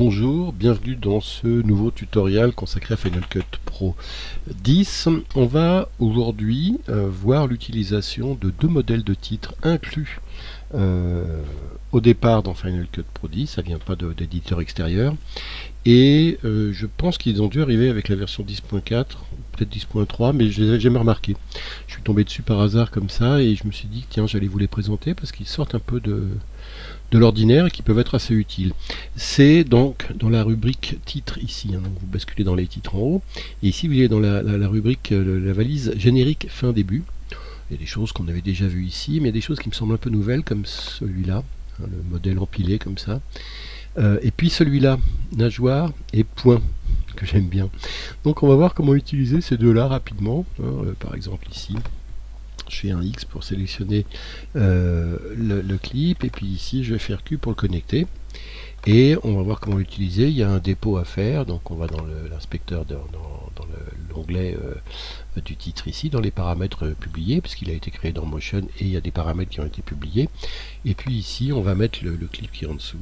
Bonjour, bienvenue dans ce nouveau tutoriel consacré à Final Cut Pro 10. On va aujourd'hui voir l'utilisation de deux modèles de titres inclus au départ dans Final Cut Pro 10, ça vient pas d'éditeur extérieur, et je pense qu'ils ont dû arriver avec la version 10.4, peut-être 10.3, mais je les ai jamais remarqués. Je suis tombé dessus par hasard comme ça et je me suis dit que tiens, j'allais vous les présenter parce qu'ils sortent un peu de l'ordinaire et qui peuvent être assez utiles. C'est donc dans la rubrique titres ici, hein, donc vous basculez dans les titres en haut, et ici vous allez dans la rubrique, la valise générique fin début. Il y a des choses qu'on avait déjà vues ici, mais il y a des choses qui me semblent un peu nouvelles, comme celui-là, hein, le modèle empilé comme ça. Et puis celui-là, nageoire et point, que j'aime bien. Donc on va voir comment utiliser ces deux-là rapidement, hein, par exemple ici. Je fais un X pour sélectionner le clip, et puis ici je vais faire Q pour le connecter, et on va voir comment l'utiliser. Il y a un dépôt à faire, donc on va dans l'inspecteur, dans l'onglet du titre ici, dans les paramètres publiés, puisqu'il a été créé dans Motion, et il y a des paramètres qui ont été publiés, et puis ici on va mettre le clip qui est en dessous,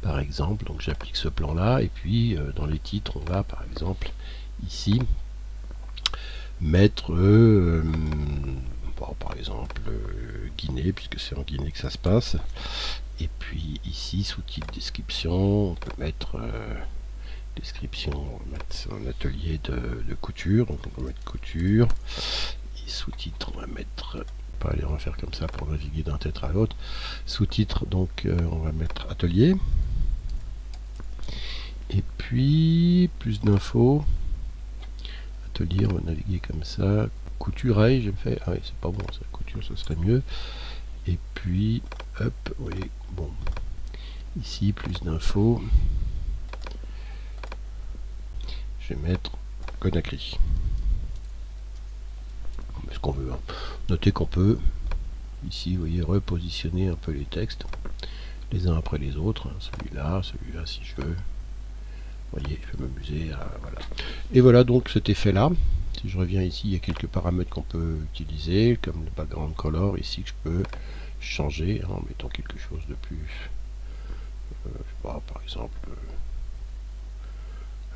par exemple. Donc j'applique ce plan là, et puis dans les titres on va par exemple ici mettre par exemple Guinée, puisque c'est en Guinée que ça se passe, et puis ici sous-titre description on peut mettre description, on va mettre un atelier de couture, donc on va mettre couture, et sous-titre on va mettre, on va faire comme ça pour naviguer d'un titre à l'autre, sous-titre donc on va mettre atelier, et puis plus d'infos, atelier, on va naviguer comme ça, couture, j'ai fait, ah oui c'est pas bon ça, couture ce serait mieux, et puis hop, oui, bon, ici plus d'infos, je vais mettre Conakry, on met ce qu'on veut, hein. Notez qu'on peut ici, vous voyez, repositionner un peu les textes les uns après les autres, hein. Celui-là si je veux, vous voyez, je vais m'amuser à, voilà. Et voilà donc cet effet là. Si je reviens ici, il y a quelques paramètres qu'on peut utiliser, comme le background color ici, que je peux changer, hein, en mettant quelque chose de plus, je sais pas, par exemple,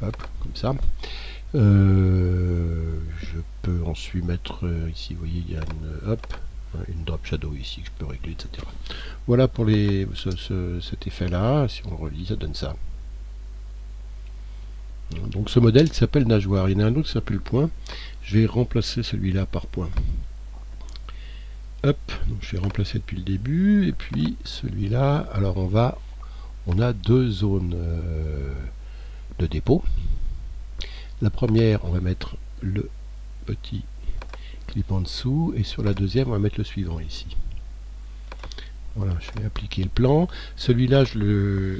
hop, comme ça. Je peux ensuite mettre ici, vous voyez, il y a une drop shadow ici que je peux régler, etc. Voilà pour cet effet là. Si on relit, ça donne ça. Donc ce modèle qui s'appelle nageoire, il y en a un autre qui s'appelle point. Je vais remplacer celui-là par point. Hop, donc je vais remplacer depuis le début, et puis celui-là, alors on a deux zones de dépôt. La première, on va mettre le petit clip en dessous, et sur la deuxième, on va mettre le suivant ici. Voilà, je vais appliquer le plan. Celui-là, je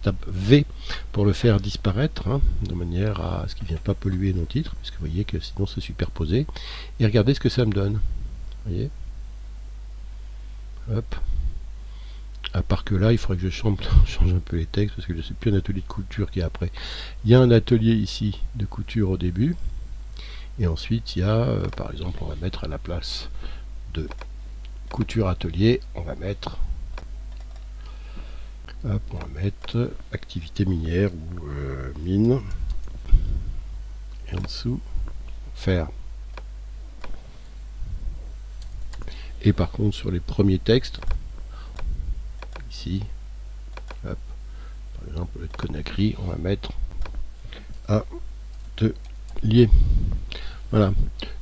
tape V pour le faire disparaître, hein, de manière à ce qu'il ne vienne pas polluer nos titres, puisque vous voyez que sinon c'est superposé. Et regardez ce que ça me donne. Vous voyez, hop. À part que là, il faudrait que je change un peu les textes, parce que je ne sais plus un atelier de couture qui est après. Il y a un atelier ici de couture au début, et ensuite il y a, par exemple, on va mettre à la place de couture atelier, on va mettre activité minière ou mine, et en dessous faire. Et par contre sur les premiers textes ici, hop, par exemple le Conakry, on va mettre atelier. Voilà.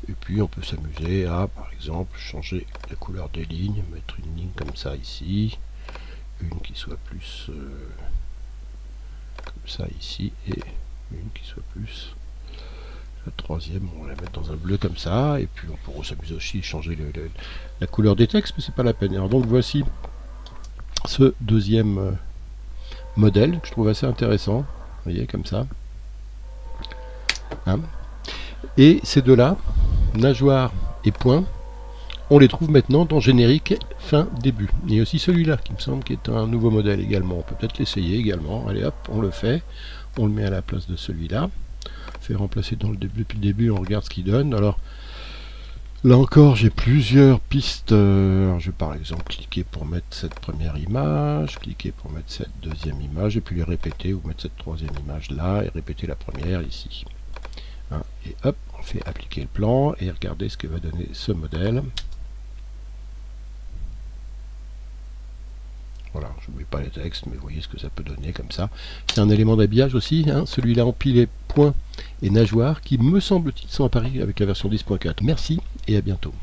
Et puis on peut s'amuser à, par exemple, changer la couleur des lignes, mettre une ligne comme ça ici, une qui soit plus comme ça ici, et une qui soit plus, la troisième on va la mettre dans un bleu comme ça, et puis on pourra s'amuser aussi à changer la couleur des textes, mais c'est pas la peine. Alors donc voici ce deuxième modèle que je trouve assez intéressant, vous voyez, comme ça, hein. Et ces deux-là, nageoire et point, on les trouve maintenant dans générique fin début. Il y a aussi celui-là qui me semble qui est un nouveau modèle également. On peut peut-être l'essayer également. Allez hop, on le fait. On le met à la place de celui-là. Fait remplacer depuis le début, on regarde ce qu'il donne. Alors, Là encore, j'ai plusieurs pistes. Alors, je vais par exemple cliquer pour mettre cette première image, cliquer pour mettre cette deuxième image, et puis les répéter, ou mettre cette troisième image là, et répéter la première ici. Hein, et hop, on fait appliquer le plan, et regardez ce que va donner ce modèle. Voilà, je ne mets pas les textes, mais vous voyez ce que ça peut donner comme ça. C'est un élément d'habillage aussi, hein, celui-là empilé points et nageoires, qui me semble-t-il sont apparus avec la version 10.4. Merci et à bientôt.